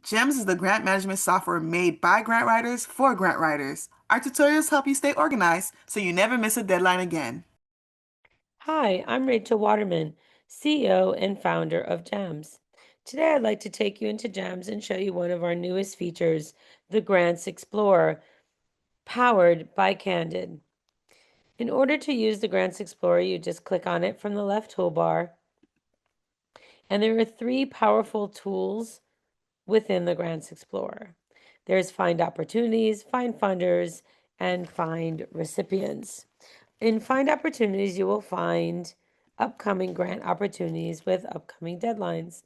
GEMS is the grant management software made by grant writers for grant writers. Our tutorials help you stay organized so you never miss a deadline again. Hi, I'm Rachel Waterman, CEO and founder of GEMS. Today, I'd like to take you into GEMS and show you one of our newest features, the Grants Explorer, powered by Candid. In order to use the Grants Explorer, you just click on it from the left toolbar, and there are three powerful tools within the Grants Explorer. There's Find Opportunities, Find Funders, and Find Recipients. In Find Opportunities, you will find upcoming grant opportunities with upcoming deadlines.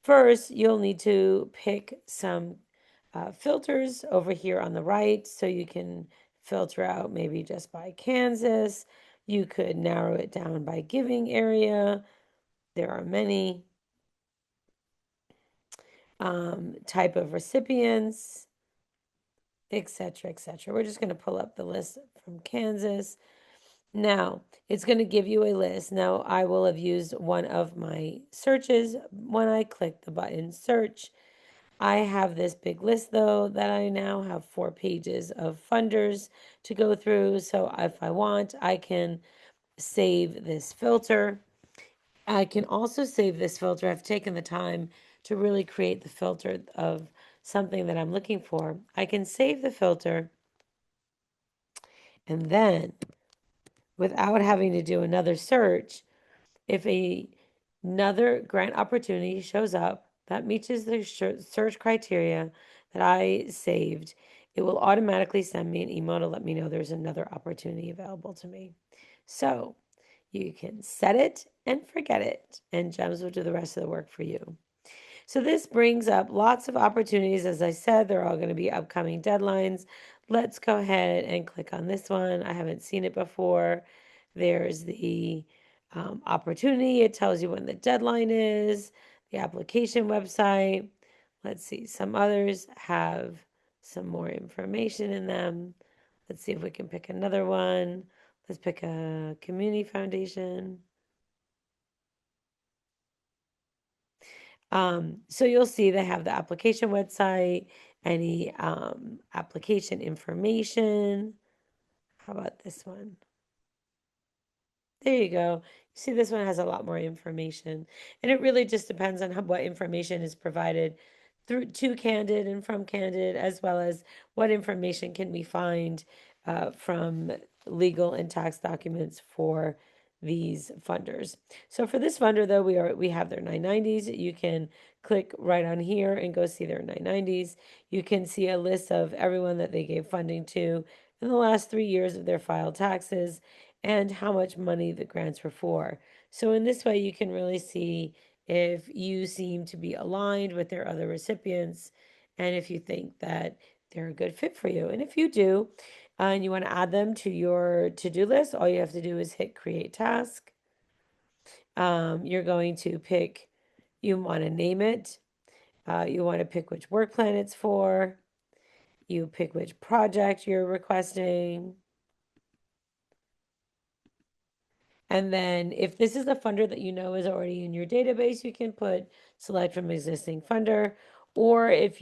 First, you'll need to pick some filters over here on the right so you can filter out maybe just by Kansas. You could narrow it down by giving area. There are many type of recipients, etc., etc. We're just going to pull up the list from Kansas. Now, it's going to give you a list. Now, I will have used one of my searches when I click the button search. I have this big list though that I now have 4 pages of funders to go through. So if I want, I can save this filter. I can also save this filter. I've taken the time to really create the filter of something that I'm looking for. I can save the filter, and then without having to do another search, if another grant opportunity shows up that meets the search criteria that I saved, it will automatically send me an email to let me know there's another opportunity available to me. So you can set it and forget it, and GEMS will do the rest of the work for you. So this brings up lots of opportunities. As I said, they're all going to be upcoming deadlines. Let's go ahead and click on this one. I haven't seen it before. There's the opportunity. It tells you when the deadline is, the application website. Let's see, some others have some more information in them. Let's see if we can pick another one. Let's pick a community foundation. So you'll see they have the application website, any application information. How about this one? There you go. You see, this one has a lot more information, and it really just depends on what information is provided through to Candid and from Candid, as well as what information can we find from legal and tax documents for these funders. So for this funder, though, we have their 990s. You can click right on here and go see their 990s. You can see a list of everyone that they gave funding to in the last 3 years of their filed taxes and how much money the grants were for. So in this way, you can really see if you seem to be aligned with their other recipients and if you think that they're a good fit for you. And if you do, and you want to add them to your to-do list, all you have to do is hit create task. You're going to pick, you want to name it. You want to pick which work plan it's for. You pick which project you're requesting. And then if this is a funder that you know is already in your database, you can put select from existing funder. Or if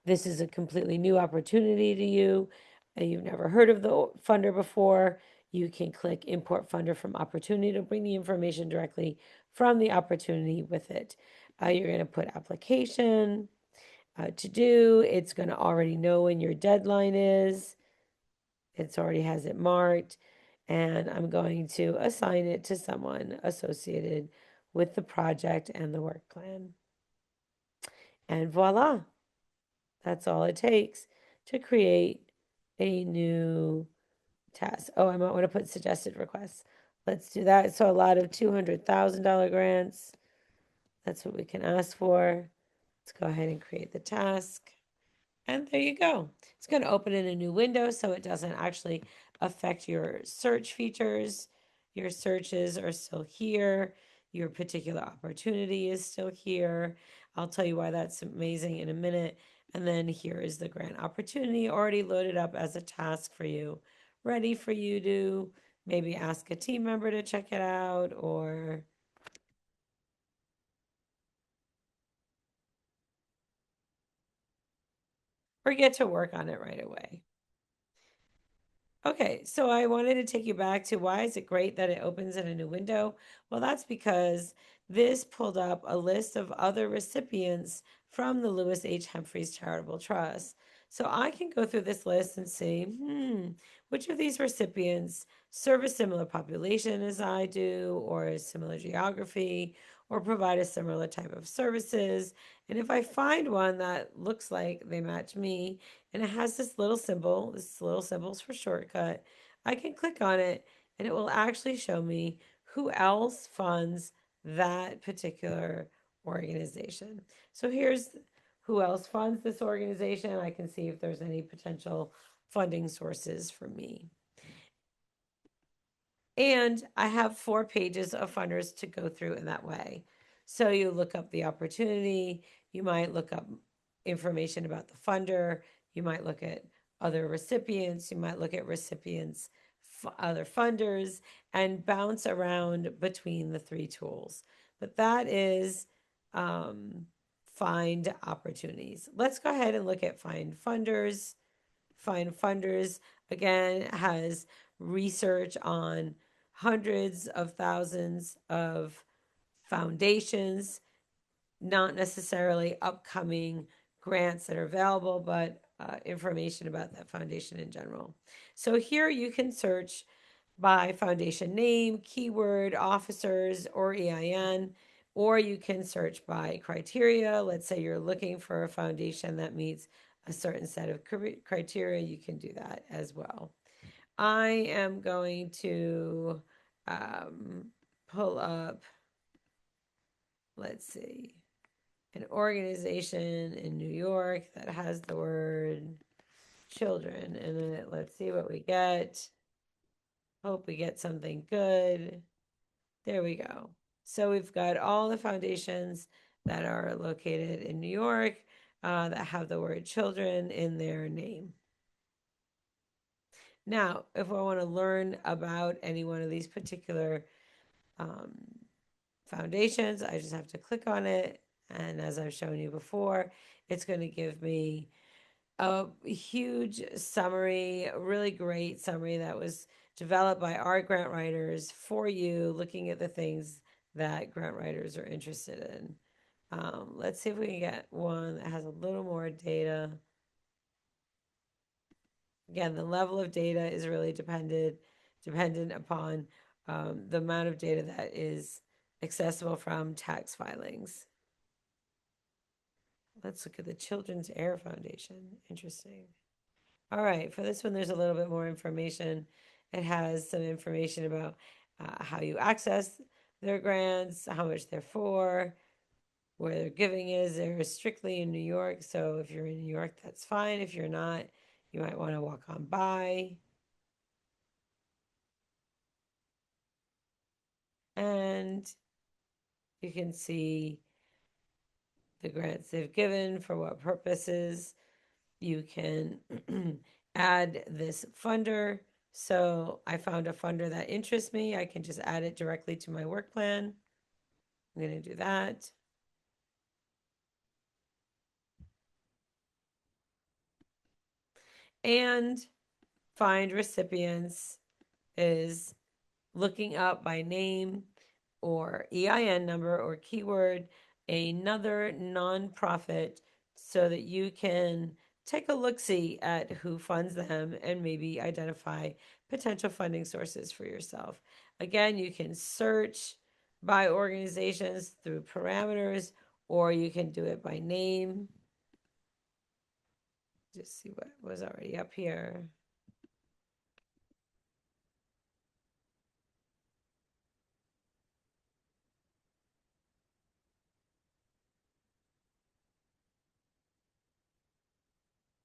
this is a completely new opportunity to you and you've never heard of the funder before, you can click import funder from opportunity to bring the information directly from the opportunity with it. You're going to put application to do. It's going to already know when your deadline is. It's already has it marked, and I'm going to assign it to someone associated with the project and the work plan. And voila, that's all it takes to create a new task. Oh, I might want to put suggested requests. Let's do that. So a lot of $200,000 grants. That's what we can ask for. Let's go ahead and create the task. And there you go. It's going to open in a new window so it doesn't actually affect your search features. Your searches are still here. Your particular opportunity is still here. I'll tell you why that's amazing in a minute. And then here is the grant opportunity already loaded up as a task for you, ready for you to maybe ask a team member to check it out or or get to work on it right away. Okay, so I wanted to take you back to why is it great that it opens in a new window? Well, that's because this pulled up a list of other recipients from the Lewis H. Humphreys Charitable Trust. So I can go through this list and see, which of these recipients serve a similar population as I do, or a similar geography, or provide a similar type of services. And if I find one that looks like they match me, and it has this little symbol, this little symbol's for shortcut, I can click on it and it will actually show me who else funds that particular organization. So here's who else funds this organization. I can see if there's any potential funding sources for me. And I have 4 pages of funders to go through in that way. So you look up the opportunity, you might look up information about the funder, you might look at other recipients, you might look at recipients, other funders, and bounce around between the 3 tools. But that is find opportunities. Let's go ahead and look at find funders. Find funders, again, has research on hundreds of thousands of foundations, not necessarily upcoming grants that are available, but information about that foundation in general. So here you can search by foundation name, keyword, officers, or EIN, or you can search by criteria. Let's say you're looking for a foundation that meets a certain set of criteria, you can do that as well. I am going to pull up, let's see, an organization in New York that has the word children in it. Let's see what we get. Hope we get something good. There we go. So we've got all the foundations that are located in New York that have the word children in their name. Now, if I want to learn about any one of these particular foundations, I just have to click on it. And as I've shown you before, it's going to give me a huge summary, a really great summary that was developed by our grant writers for you, looking at the things that grant writers are interested in. Let's see if we can get one that has a little more data. Again, the level of data is really dependent upon the amount of data that is accessible from tax filings. Let's look at the Children's Air Foundation. Interesting. All right, for this one, there's a little bit more information. It has some information about how you access their grants, how much they're for, where their giving is. They're strictly in New York, so if you're in New York, that's fine. If you're not, you might want to walk on by. And you can see the grants they've given, for what purposes. You can add this funder. So I found a funder that interests me. I can just add it directly to my work plan. I'm going to do that. And find recipients is looking up by name or EIN number or keyword another nonprofit so that you can take a look-see at who funds them and maybe identify potential funding sources for yourself. Again, you can search by organizations through parameters, or you can do it by name. Just see what was already up here.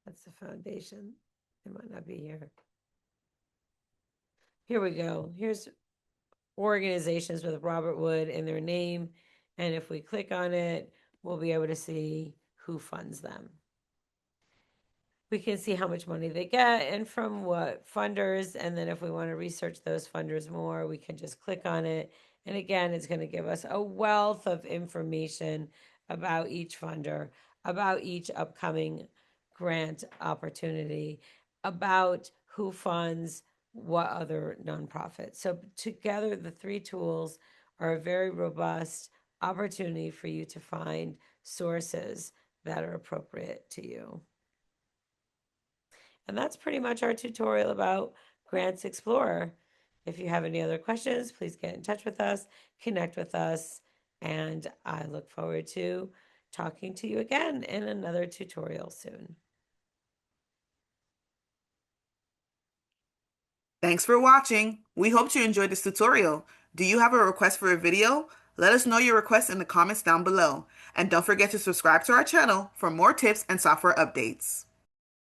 That's the foundation. It might not be here. Here we go. Here's organizations with Robert Wood in their name. And if we click on it, we'll be able to see who funds them. We can see how much money they get and from what funders. And then if we want to research those funders more, we can just click on it. And again, it's going to give us a wealth of information about each funder, about each upcoming grant opportunity about who funds what other nonprofit. So together, the three tools are a very robust opportunity for you to find sources that are appropriate to you. And that's pretty much our tutorial about Grants Explorer. If you have any other questions, please get in touch with us, connect with us, and I look forward to talking to you again in another tutorial soon. Thanks for watching. We hope you enjoyed this tutorial. Do you have a request for a video? Let us know your request in the comments down below. And don't forget to subscribe to our channel for more tips and software updates.